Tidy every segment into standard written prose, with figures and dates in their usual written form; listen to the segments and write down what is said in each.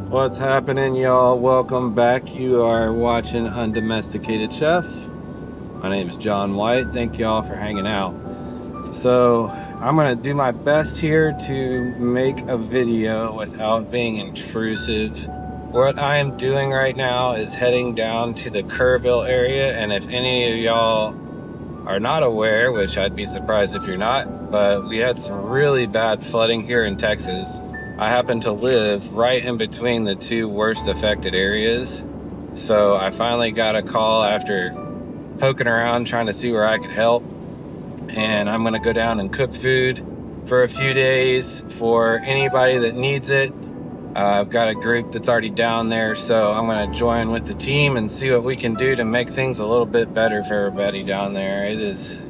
What's happening, y'all? Welcome back. You are watching Undomesticated Chef. My name is John White. Thank y'all for hanging out. So I'm gonna do my best here to make a video without being intrusive. What I am doing right now is heading down to the Kerrville area, and if any of y'all are not aware, which I'd be surprised if you're not, but we had some really bad flooding here in Texas. I happen to live right in between the two worst affected areas. So I finally got a call after poking around trying to see where I could help. And I'm gonna go down and cook food for a few days for anybody that needs it. I've got a group that's already down there, so I'm going to join with the team and see what we can do to make things a little bit better for everybody down there. It is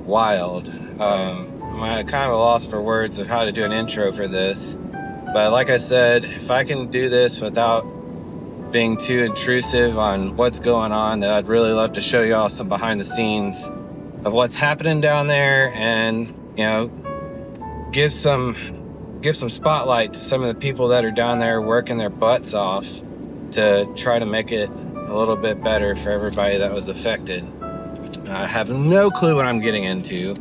wild. I'm at kind of a loss for words of how to do an intro for this. But like I said, if I can do this without being too intrusive on what's going on, then I'd really love to show y'all some behind the scenes of what's happening down there and, you know, give some spotlight to some of the people that are down there working their butts off to try to make it a little bit better for everybody that was affected. I have no clue what I'm getting into.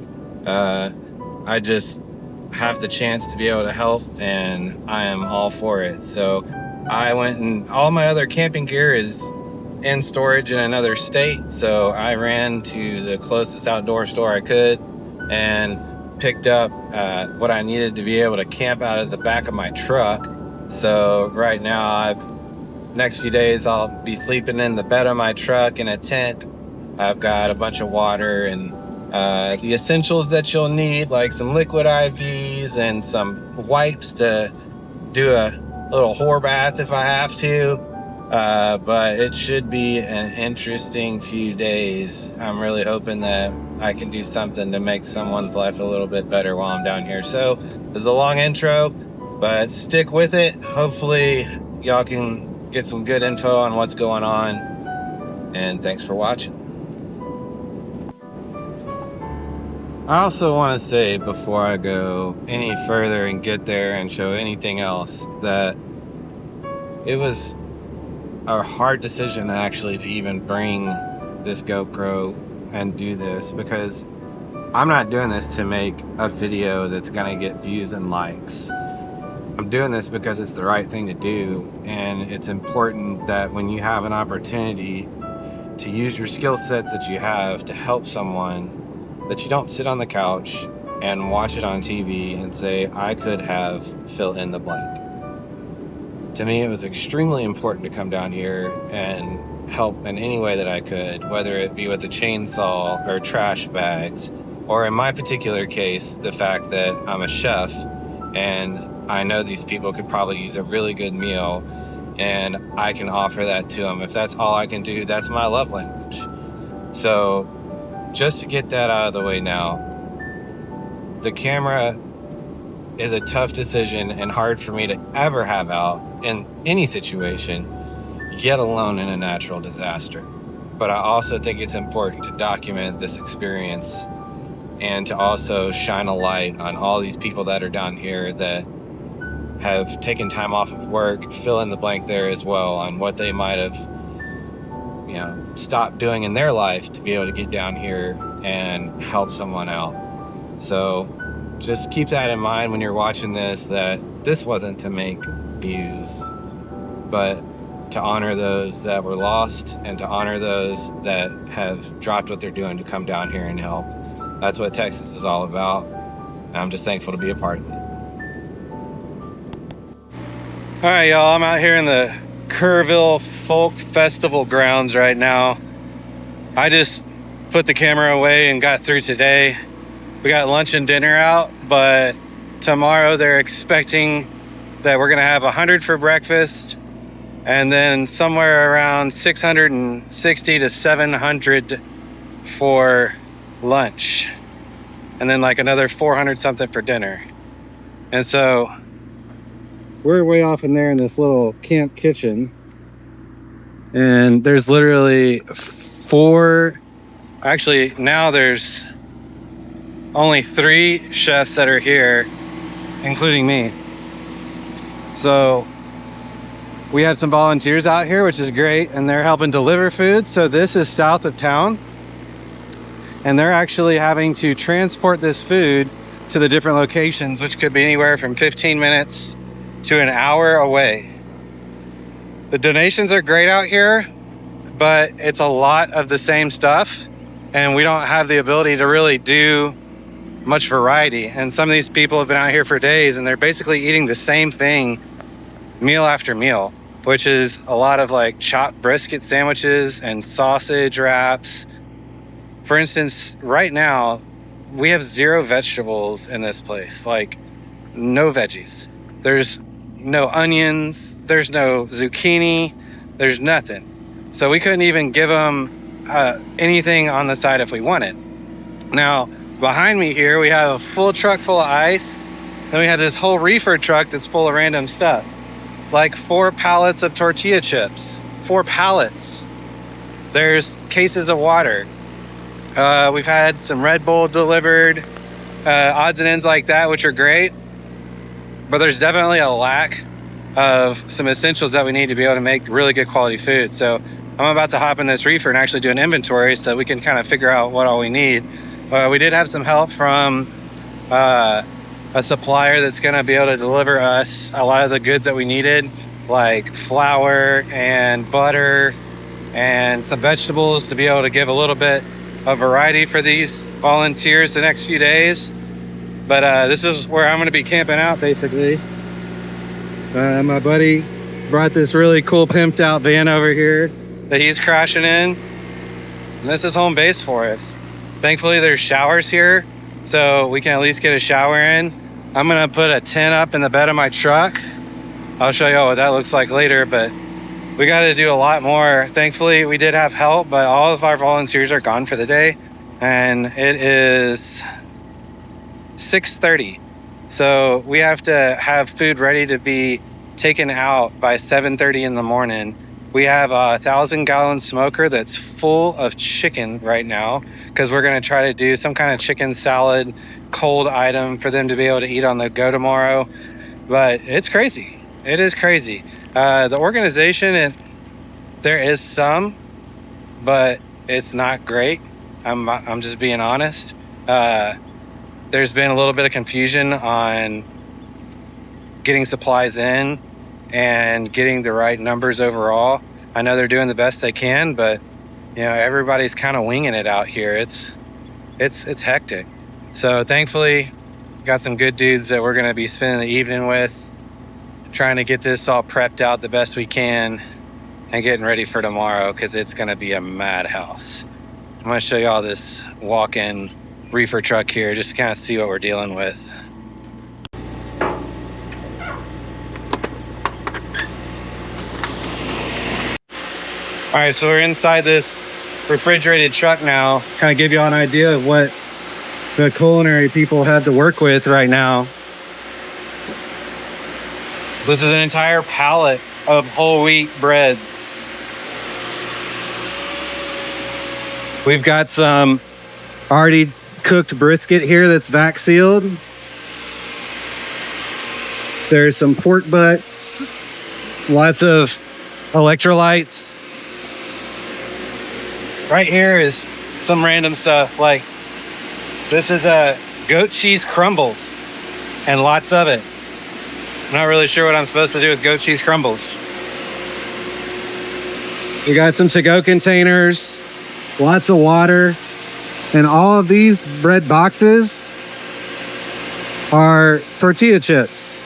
I just have the chance to be able to help, and I am all for it. So I went, and all my other camping gear is in storage in another state, so I ran to the closest outdoor store I could and picked up what I needed to be able to camp out of the back of my truck. So right now, next few days I'll be sleeping in the bed of my truck in a tent. I've got a bunch of water and the essentials that you'll need, like some liquid IVs and some wipes to do a little whore bath if I have to. But it should be an interesting few days. I'm really hoping that I can do something to make someone's life a little bit better while I'm down here. So this is a long intro, but stick with it. Hopefully y'all can get some good info on what's going on. And thanks for watching. I also want to say before I go any further and get there and show anything else that it was a hard decision actually to even bring this GoPro and do this, because I'm not doing this to make a video that's gonna get views and likes. I'm doing this because it's the right thing to do, and it's important that when you have an opportunity to use your skill sets that you have to help someone, that you don't sit on the couch and watch it on TV and say, I could have fill in the blank. To me, it was extremely important to come down here and help in any way that I could, whether it be with a chainsaw or trash bags, or in my particular case, the fact that I'm a chef and I know these people could probably use a really good meal, and I can offer that to them. If that's all I can do, that's my love language. So just to get that out of the way now, the camera is a tough decision and hard for me to ever have out in any situation, yet alone in a natural disaster. But I also think it's important to document this experience and to also shine a light on all these people that are down here that have taken time off of work, fill in the blank there as well, on what they might have, you know, stopped doing in their life to be able to get down here and help someone out. So just keep that in mind when you're watching this, that this wasn't to make views, but to honor those that were lost and to honor those that have dropped what they're doing to come down here and help. That's what Texas is all about, and I'm just thankful to be a part of it. All right, y'all, I'm out here in the Kerrville Folk Festival grounds right now. I just put the camera away and got through today. We got lunch and dinner out, but tomorrow they're expecting that we're gonna have 100 for breakfast, and then somewhere around 660 to 700 for lunch, and then like another 400 something for dinner. And so we're way off in there in this little camp kitchen, and there's literally now there's only 3 chefs that are here, including me. So we have some volunteers out here, which is great, and they're helping deliver food. So this is south of town, and they're actually having to transport this food to the different locations, which could be anywhere from 15 minutes to an hour away. The donations are great out here, but it's a lot of the same stuff, and we don't have the ability to really do much variety. And some of these people have been out here for days, and they're basically eating the same thing meal after meal, which is a lot of like chopped brisket sandwiches and sausage wraps. For instance, right now we have 0 vegetables in this place, like no veggies. There's no onions, there's no zucchini, there's nothing. So we couldn't even give them anything on the side if we wanted. Now, behind me here, we have a full truck full of ice. Then we have this whole reefer truck that's full of random stuff. Like 4 pallets of tortilla chips, 4 pallets. There's cases of water. We've had some Red Bull delivered, odds and ends like that, which are great. But there's definitely a lack of some essentials that we need to be able to make really good quality food. So I'm about to hop in this reefer and actually do an inventory so we can kind of figure out what all we need. We did have some help from a supplier that's going to be able to deliver us a lot of the goods that we needed, like flour and butter and some vegetables, to be able to give a little bit of variety for these volunteers the next few days. But this is where I'm going to be camping out, basically. My buddy brought this really cool pimped out van over here that he's crashing in, and this is home base for us. Thankfully there's showers here, so we can at least get a shower in. I'm gonna put a tent up in the bed of my truck. I'll show you what that looks like later, but we got to do a lot more. Thankfully we did have help, but all of our volunteers are gone for the day, and it is 6:30. So we have to have food ready to be taken out by 7:30 in the morning. We have a 1,000-gallon smoker that's full of chicken right now, because we're going to try to do some kind of chicken salad, cold item for them to be able to eat on the go tomorrow. But it's crazy. It is crazy. The organization, there is some, but it's not great. I'm just being honest. There's been a little bit of confusion on getting supplies in and getting the right numbers overall. I know they're doing the best they can, but you know, everybody's kind of winging it out here. It's hectic. So thankfully, got some good dudes that we're going to be spending the evening with, trying to get this all prepped out the best we can and getting ready for tomorrow, because it's going to be a madhouse. I'm going to show you all this walk-in reefer truck here, just to kind of see what we're dealing with. All right, so we're inside this refrigerated truck now. Kind of give you all an idea of what the culinary people have to work with right now. This is an entire pallet of whole wheat bread. We've got some already cooked brisket here that's vac sealed. There's some pork butts, lots of electrolytes. Right here is some random stuff, like this is a goat cheese crumbles and lots of it. I'm not really sure what I'm supposed to do with goat cheese crumbles. We got some to-go containers, lots of water, and all of these bread boxes are tortilla chips.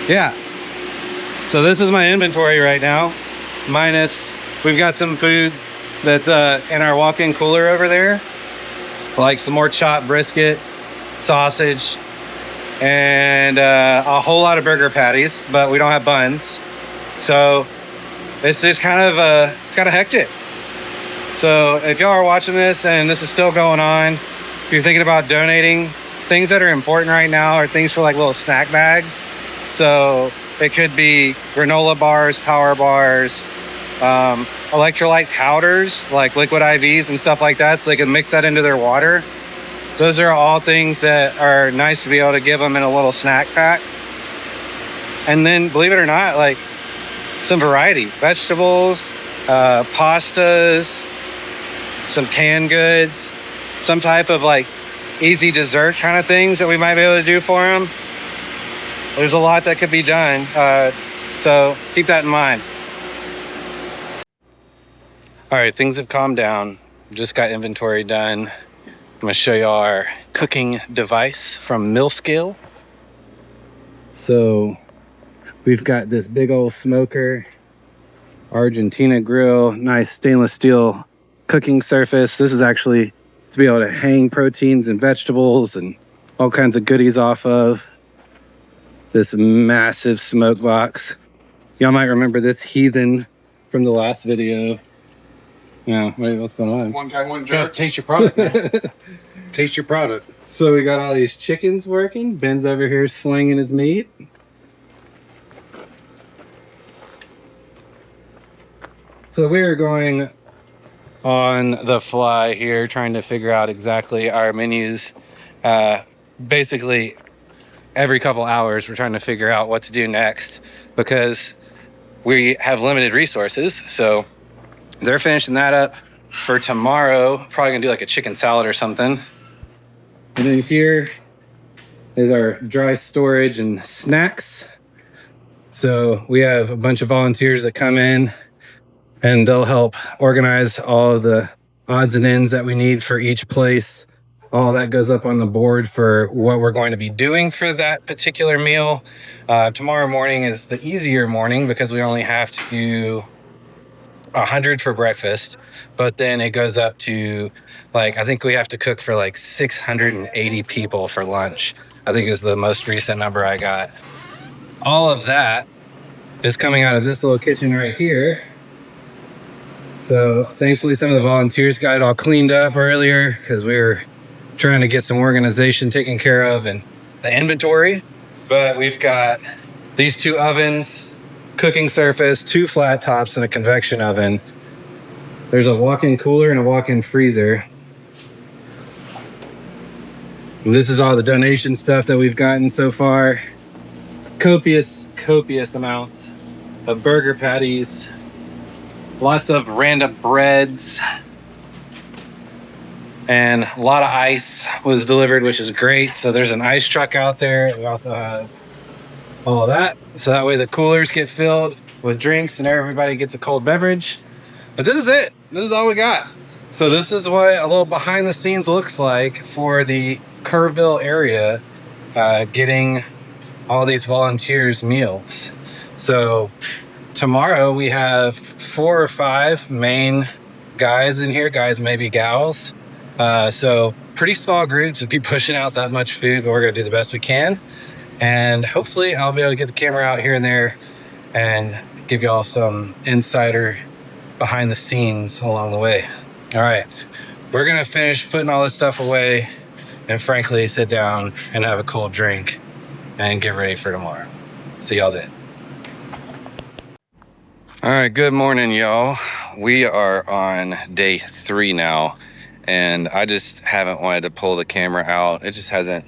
Yeah. So this is my inventory right now, minus we've got some food that's in our walk-in cooler over there, like some more chopped brisket, sausage, and a whole lot of burger patties, but we don't have buns. So it's just kind of hectic. So if y'all are watching this and this is still going on, if you're thinking about donating, things that are important right now are things for like little snack bags. So it could be granola bars, power bars, electrolyte powders, like liquid IVs and stuff like that, so they can mix that into their water. Those are all things that are nice to be able to give them in a little snack pack. And then, believe it or not, like some variety, vegetables, pastas, some canned goods, some type of like easy dessert kind of things that we might be able to do for them. There's a lot that could be done. So keep that in mind. All right, things have calmed down. Just got inventory done. I'm gonna show you our cooking device from Mill Scale. So we've got this big old smoker, Argentina grill, nice stainless steel cooking surface. This is actually to be able to hang proteins and vegetables and all kinds of goodies off of. This massive smoke box. Y'all might remember this heathen from the last video. Yeah, what's going on? One guy, one jar. Taste your product, man. Taste your product. So we got all these chickens working. Ben's over here slinging his meat. So we are going on the fly here, trying to figure out exactly our menus. Basically, every couple hours, we're trying to figure out what to do next because we have limited resources. So they're finishing that up for tomorrow. Probably gonna do like a chicken salad or something. And then here is our dry storage and snacks. So we have a bunch of volunteers that come in and they'll help organize all of the odds and ends that we need for each place. All that goes up on the board for what we're going to be doing for that particular meal. Tomorrow morning is the easier morning because we only have to do 100 for breakfast, but then it goes up to like, I think we have to cook for like 680 people for lunch. I think is the most recent number I got. All of that is coming out of this little kitchen right here. So thankfully some of the volunteers got it all cleaned up earlier because we were trying to get some organization taken care of and the inventory. But we've got these 2 ovens, cooking surface, 2 flat tops, and a convection oven. There's a walk-in cooler and a walk-in freezer. And this is all the donation stuff that we've gotten so far. Copious amounts of burger patties, lots of random breads, and a lot of ice was delivered, which is great. So there's an ice truck out there. We also have all of that. So that way the coolers get filled with drinks and everybody gets a cold beverage. But this is it. This is all we got. So this is what a little behind the scenes looks like for the Kerrville area, getting all these volunteers meals. So tomorrow we have 4 or 5 main guys in here, guys, maybe gals. So pretty small groups would be pushing out that much food, but we're gonna do the best we can. And hopefully I'll be able to get the camera out here and there and give y'all some insider behind the scenes along the way. All right, we're gonna finish putting all this stuff away and frankly sit down and have a cold drink and get ready for tomorrow. See y'all then. All right, good morning, y'all. We are on day 3 now, and I just haven't wanted to pull the camera out. It just hasn't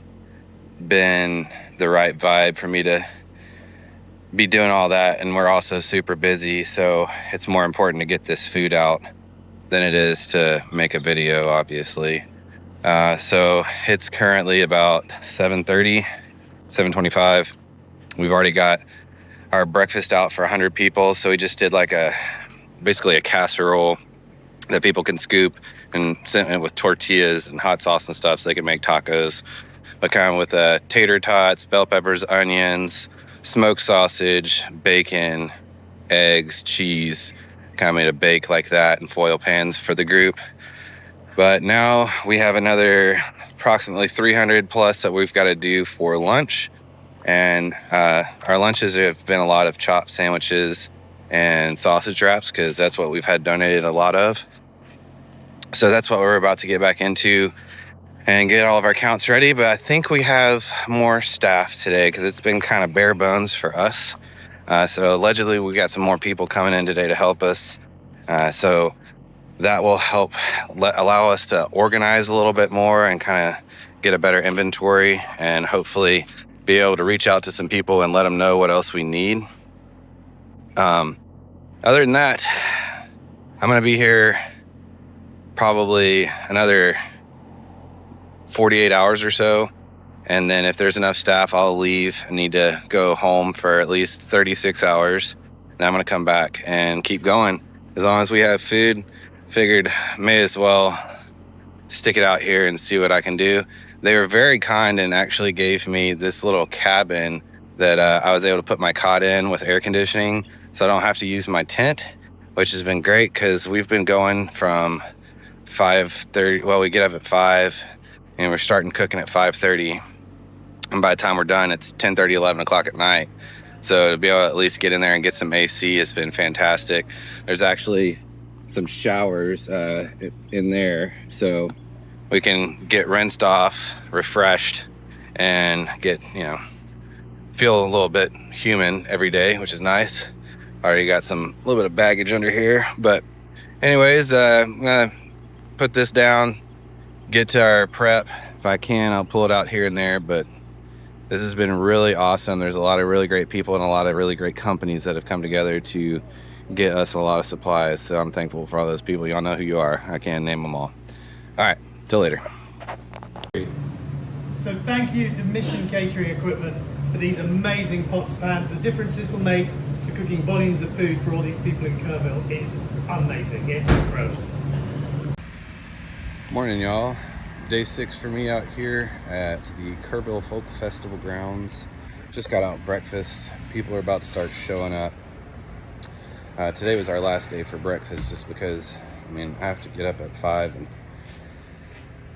been the right vibe for me to be doing all that, and we're also super busy, so it's more important to get this food out than it is to make a video, obviously. So it's currently about 7:30, 7:25. We've already got our breakfast out for 100 people, so we just did like basically a casserole that people can scoop and sent it with tortillas and hot sauce and stuff so they can make tacos, but kind of with tater tots, bell peppers, onions, smoked sausage, bacon, eggs, cheese. Kind of made a bake like that in foil pans for the group. But now we have another approximately 300 plus that we've got to do for lunch. And our lunches have been a lot of chopped sandwiches and sausage wraps because that's what we've had donated a lot of. So that's what we're about to get back into and get all of our counts ready. But I think we have more staff today because it's been kind of bare bones for us. So allegedly we got some more people coming in today to help us. So that will help allow us to organize a little bit more and kind of get a better inventory and hopefully be able to reach out to some people and let them know what else we need. Other than that, I'm going to be here probably another 48 hours or so. And then if there's enough staff, I'll leave. I need to go home for at least 36 hours. Then I'm going to come back and keep going. As long as we have food, figured may as well stick it out here and see what I can do. They were very kind and actually gave me this little cabin that I was able to put my cot in with air conditioning, so I don't have to use my tent, which has been great because we've been going from 5:30. Well, we get up at 5 and we're starting cooking at 5:30. And by the time we're done, it's 10:30, 11 o'clock at night. So to be able to at least get in there and get some AC has been fantastic. There's actually some showers in there, so we can get rinsed off, refreshed, and get, feel a little bit human every day, which is nice. Already got some little bit of baggage under here, but anyways, I'm gonna put this down, get to our prep. If I can, I'll pull it out here and there, but this has been really awesome. There's a lot of really great people and a lot of really great companies that have come together to get us a lot of supplies. So I'm thankful for all those people. Y'all know who you are. I can't name them all. All right, till later. So thank you to Mission Catering Equipment for these amazing pots and pans. The difference this will make to cooking volumes of food for all these people in Kerrville is amazing. It's incredible. Morning, y'all. Day 6 for me out here at the Kerrville Folk Festival grounds. Just got out breakfast. People are about to start showing up. Today was our last day for breakfast just because, I have to get up at 5 and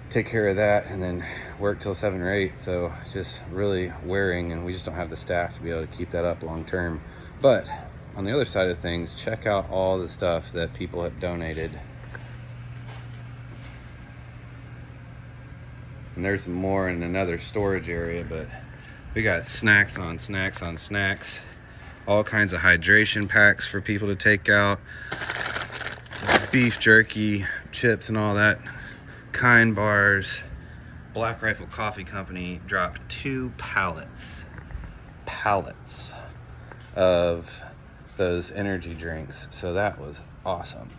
take care of that and then work till 7 or 8. So it's just really wearing, and we just don't have the staff to be able to keep that up long term. But on the other side of things, check out all the stuff that people have donated. And there's more in another storage area, but we got snacks on snacks on snacks. All kinds of hydration packs for people to take out. Beef jerky, chips and all that. Kind bars. Black Rifle Coffee Company dropped 2 pallets of those energy drinks. So that was awesome.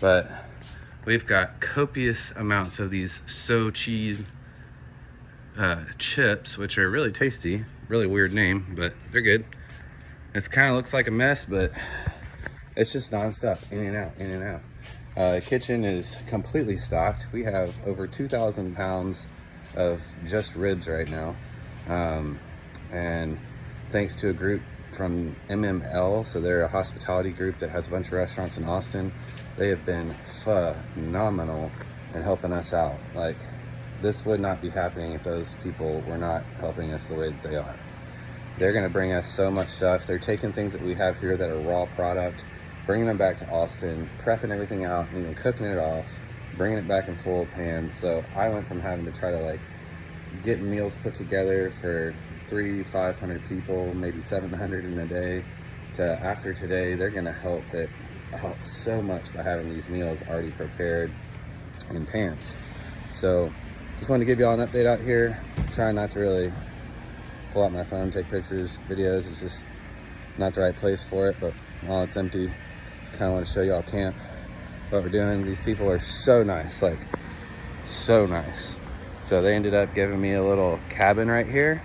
But we've got copious amounts of these Sochi chips, which are really tasty. Really weird name, but they're good. It kind of looks like a mess, but it's just nonstop, in and out, in and out. Kitchen is completely stocked. We have over 2,000 pounds of just ribs right now. And thanks to a group from MML, so they're a hospitality group that has a bunch of restaurants in Austin. They have been phenomenal in helping us out. Like, this would not be happening if those people were not helping us the way that they are. They're gonna bring us so much stuff. They're taking things that we have here that are raw product, bringing them back to Austin, prepping everything out, and then cooking it off, bringing it back in full pans. So I went from having to try to get meals put together for 300-500 people, maybe 700 in a day, to after today, they're gonna help it out so much by having these meals already prepared in pans. So just wanted to give y'all an update out here. Trying not to really pull out my phone, take pictures, videos. It's just not the right place for it, but while it's empty, just kind of want to show y'all camp, what we're doing. These people are so nice, so nice. So they ended up giving me a little cabin right here,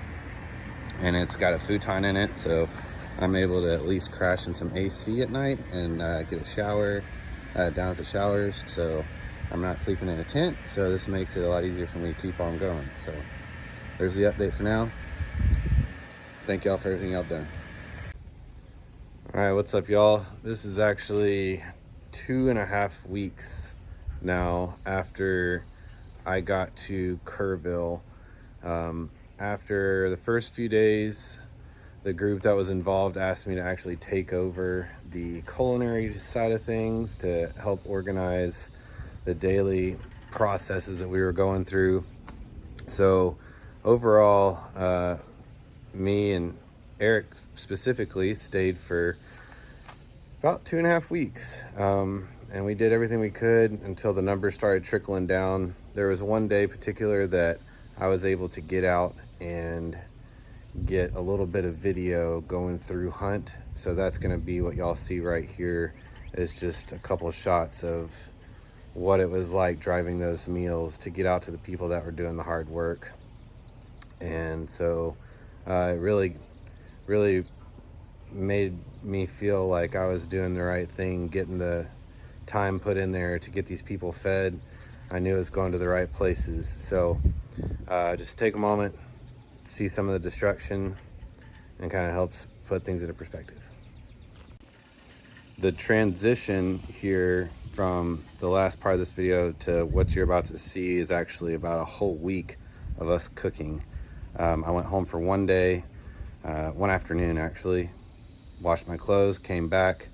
and it's got a futon in it, so I'm able to at least crash in some AC at night and get a shower down at the showers. So I'm not sleeping in a tent, so this makes it a lot easier for me to keep on going. So there's the update for now. Thank y'all for everything y'all done. All right, what's up, y'all? This is actually 2.5 weeks now after I got to Kerrville. After the first few days, the group that was involved asked me to actually take over the culinary side of things to help organize the daily processes that we were going through. So overall, me and Eric specifically stayed for about 2.5 weeks. And we did everything we could until the numbers started trickling down. There was one day particular that I was able to get out and get a little bit of video going through Hunt. So that's going to be what y'all see right here, is just a couple shots of what it was like driving those meals to get out to the people that were doing the hard work. And so it really made me feel like I was doing the right thing, getting the time put in there to get these people fed. I knew it was going to the right places. So just take a moment, see some of the destruction, and kind of helps put things into perspective. The transition here from the last part of this video to what you're about to see is actually about a whole week of us cooking. I went home for one day, one afternoon actually, washed my clothes, came back,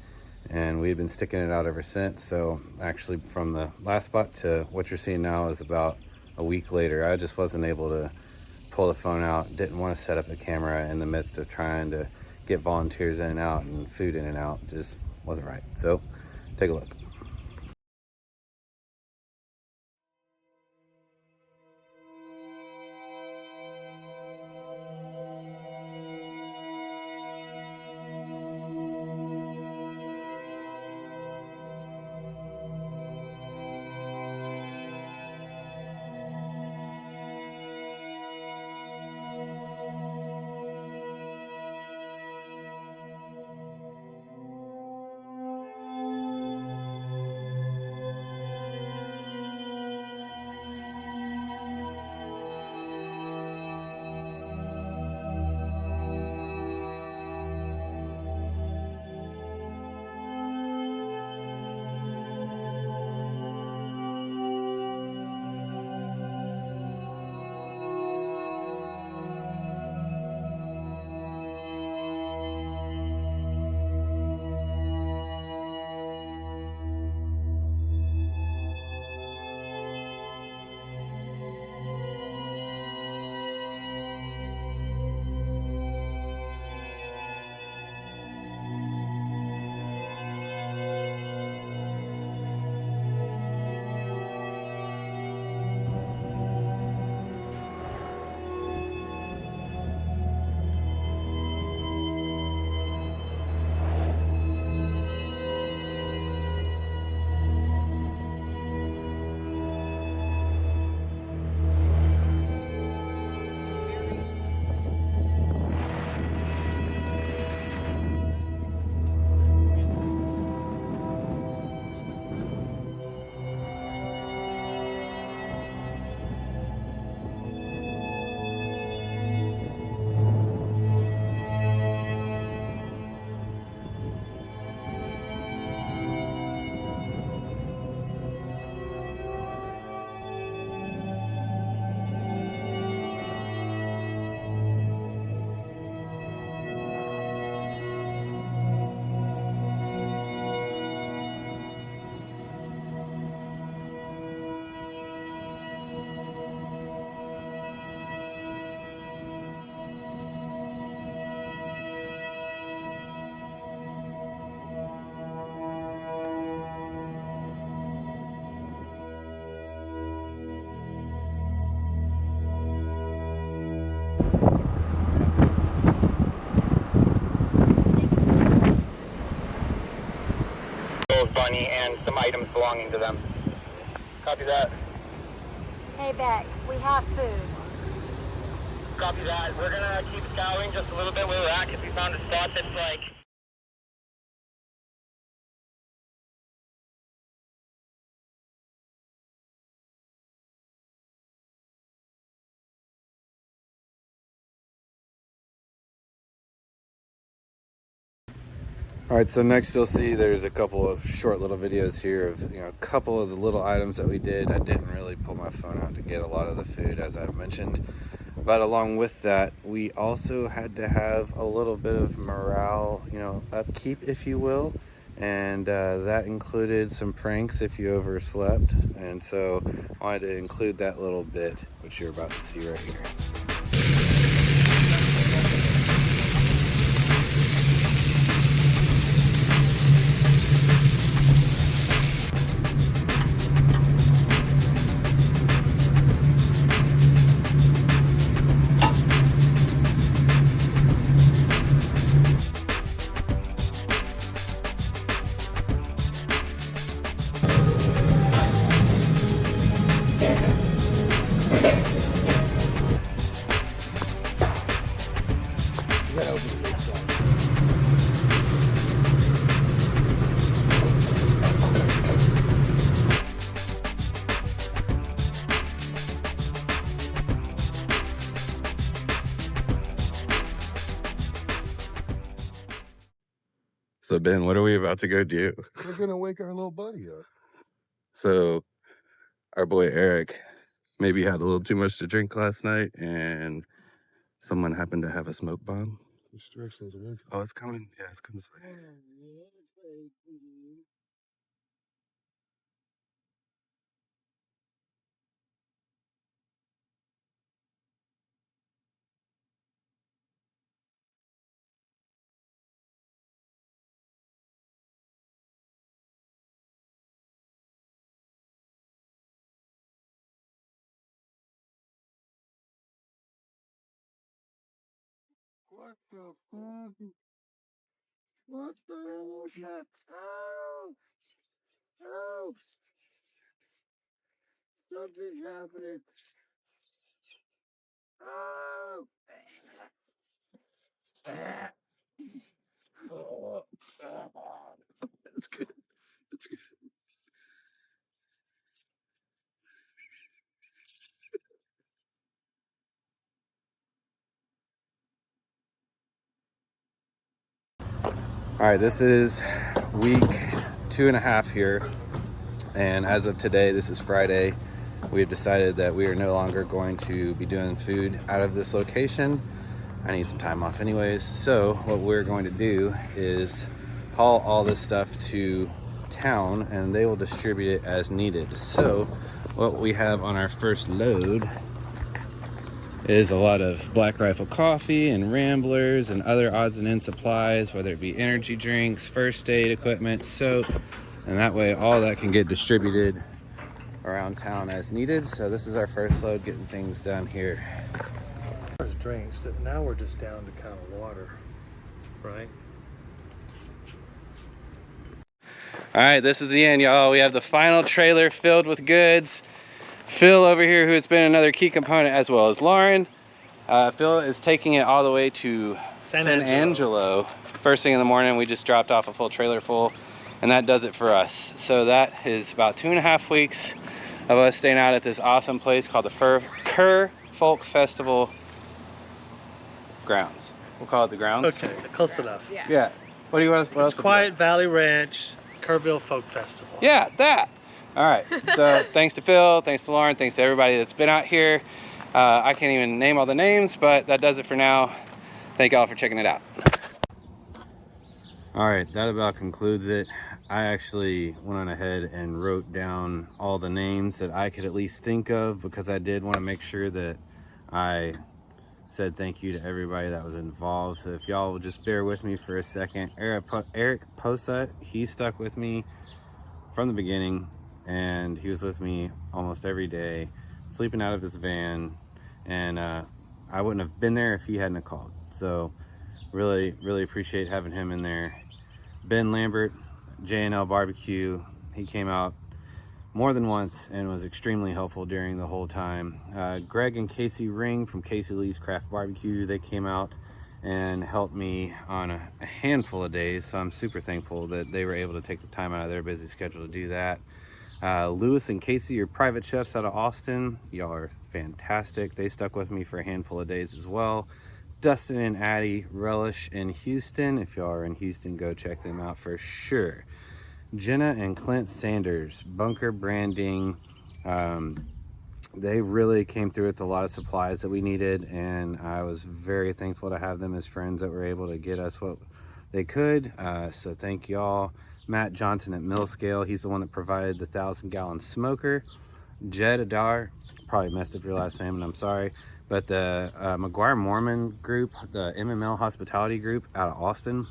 and we've been sticking it out ever since. So actually from the last spot to what you're seeing now is about a week later. I just wasn't able to pull the phone out, didn't want to set up a camera in the midst of trying to get volunteers in and out and food in and out. Just wasn't right. So take a look. Bunny and some items belonging to them. Copy that. Hey Beck, we have food. Copy that. We're gonna keep scouring just a little bit where we're at because we found a spot that's like... All right, so next you'll see there's a couple of short little videos here of, a couple of the little items that we did. I didn't really pull my phone out to get a lot of the food, as I've mentioned. But along with that, we also had to have a little bit of morale, upkeep, if you will. And that included some pranks if you overslept. And so I wanted to include that little bit, which you're about to see right here. So Ben, what are we about to go do? We're gonna wake our little buddy up. So our boy Eric maybe had a little too much to drink last night, and someone happened to have a smoke bomb. Restrictions away. Oh, it's coming. Yeah, it's coming. What the fuck? What the shit? Oh! Oh! Something's happening. Oh! Oh! That's good. That's good. All right, this is week 2.5 here, and as of today, this is Friday, we have decided that we are no longer going to be doing food out of this location. I need some time off anyways, so what we're going to do is haul all this stuff to town and they will distribute it as needed. So what we have on our first load is a lot of Black Rifle coffee and Ramblers and other odds and ends supplies, whether it be energy drinks, first aid equipment, soap, and that way all that can get distributed around town as needed. So this is our first load, getting things done here. There's drinks that now we're just down to kind of water, right? All right, this is the end, y'all. We have the final trailer filled with goods. Phil over here, who has been another key component, as well as Lauren. Phil is taking it all the way to San Angelo. First thing in the morning, we just dropped off a full trailer full, and that does it for us. So that is about 2.5 weeks of us staying out at this awesome place called the Kerr Folk Festival Grounds. We'll call it the grounds. Okay, close enough. Yeah. What do you want? What else? It's Quiet Valley Ranch, Kerrville Folk Festival. Yeah, that. All right, so thanks to Phil, thanks to Lauren, thanks to everybody that's been out here. I can't even name all the names, but that does it for now. Thank y'all for checking it out. All right, that about concludes it. I actually went on ahead and wrote down all the names that I could at least think of, because I did want to make sure that I said thank you to everybody that was involved. So if y'all will just bear with me for a second. Eric Posa, he stuck with me from the beginning, and he was with me almost every day, sleeping out of his van, and I wouldn't have been there if he hadn't called. So really appreciate having him in there. Ben Lambert, J&L Barbecue, he came out more than once and was extremely helpful during the whole time. Greg and Casey Ring from Casey Lee's Craft Barbecue, they came out and helped me on a handful of days, so I'm super thankful that they were able to take the time out of their busy schedule to do that. Lewis and Casey, your private chefs out of Austin, y'all are fantastic. They stuck with me for a handful of days as well. Dustin and Addie Relish in Houston. If y'all are in Houston, go check them out for sure. Jenna and Clint Sanders, Bunker Branding. They really came through with a lot of supplies that we needed, and I was very thankful to have them as friends that were able to get us what they could. So thank y'all. Matt Johnson at Millscale, he's the one that provided the 1,000-gallon smoker. Jed Adar, probably messed up your last name and I'm sorry, but the McGuire Mormon group, the MML Hospitality Group out of Austin,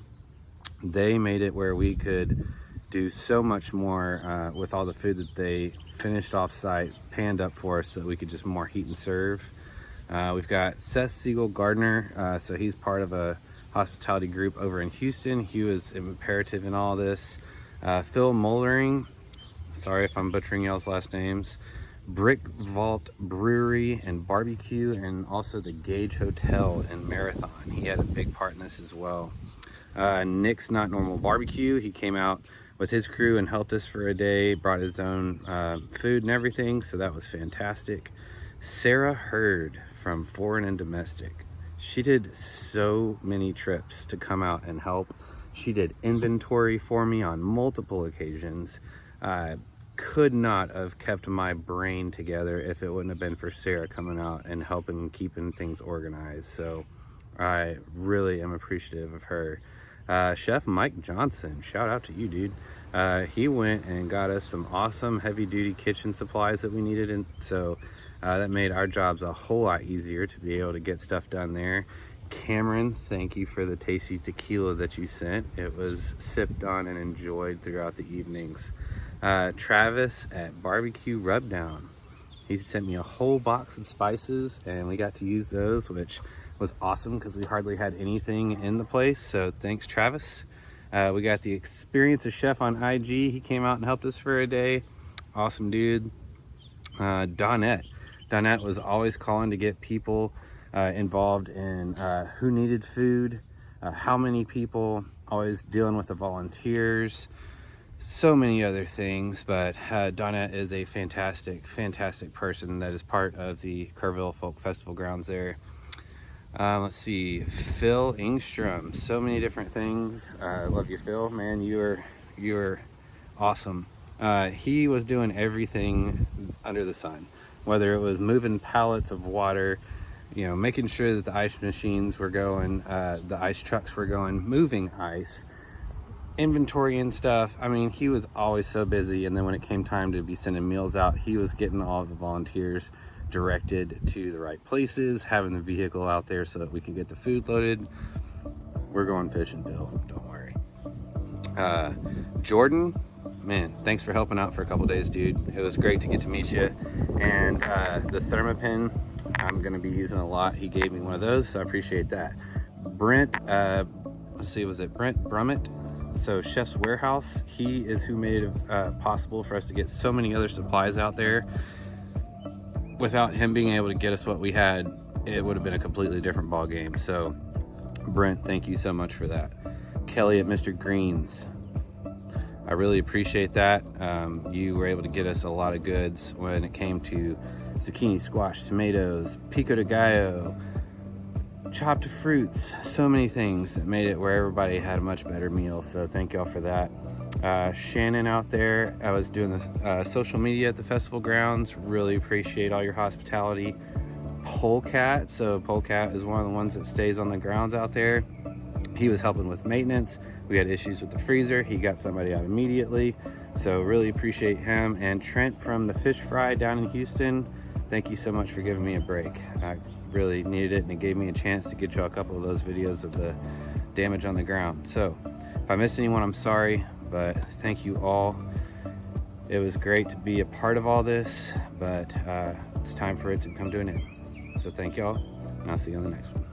they made it where we could do so much more with all the food that they finished off site, panned up for us so that we could just more heat and serve. We've got Seth Siegel Gardner, so he's part of a hospitality group over in Houston. He was imperative in all this. Phil Mollering, sorry if I'm butchering y'all's last names, Brick Vault Brewery and Barbecue, and also the Gage Hotel in Marathon. He had a big part in this as well. Nick's Not Normal Barbecue, he came out with his crew and helped us for a day, brought his own food and everything, so that was fantastic. Sarah Hurd from Foreign and Domestic. She did so many trips to come out and help. She did inventory for me on multiple occasions. Could not have kept my brain together if it wouldn't have been for Sarah coming out and helping and keeping things organized. So I really am appreciative of her. Chef Mike Johnson, shout out to you, dude. He went and got us some awesome heavy duty kitchen supplies that we needed, and so that made our jobs a whole lot easier to be able to get stuff done there. Cameron, thank you for the tasty tequila that you sent. It was sipped on and enjoyed throughout the evenings. Travis at Barbecue Rubdown, he sent me a whole box of spices and we got to use those, which was awesome because we hardly had anything in the place. So thanks, Travis. We got the Experience a Chef on IG. He came out and helped us for a day. Awesome dude. Donette was always calling to get people involved in who needed food, how many people, always dealing with the volunteers, so many other things. But Donette is a fantastic person that is part of the Kerrville Folk Festival grounds there. Let's see, Phil Ingstrom, so many different things. I love you, Phil, man. You're awesome. He was doing everything under the sun, whether it was moving pallets of water, you know, making sure that the ice machines were going, the ice trucks were going, moving ice, inventory and stuff. I mean, he was always so busy. And then when it came time to be sending meals out, he was getting all of the volunteers directed to the right places, having the vehicle out there so that we could get the food loaded. We're going fishing, Bill, don't worry. Jordan, man, thanks for helping out for a couple days, dude. It was great to get to meet you. And the Thermopin, I'm gonna be using a lot. He gave me one of those, so I appreciate that. Brent, let's see, was it Brent Brummett? So Chef's Warehouse, he is who made it possible for us to get so many other supplies out there. Without him being able to get us what we had, it would have been a completely different ball game. So Brent, thank you so much for that. Kelly at Mr. Green's, I really appreciate that. You were able to get us a lot of goods when it came to zucchini, squash, tomatoes, pico de gallo, chopped fruits, so many things that made it where everybody had a much better meal. So thank y'all for that. Shannon out there, I was doing the social media at the festival grounds. Really appreciate all your hospitality. Polecat, so Polecat is one of the ones that stays on the grounds out there. He was helping with maintenance. We had issues with the freezer. He got somebody out immediately. So really appreciate him. And Trent from the Fish Fry down in Houston, thank you so much for giving me a break. I really needed it, and it gave me a chance to get you a couple of those videos of the damage on the ground. So if I missed anyone, I'm sorry, but thank you all. It was great to be a part of all this, but it's time for it to come to an end. So thank y'all, and I'll see you on the next one.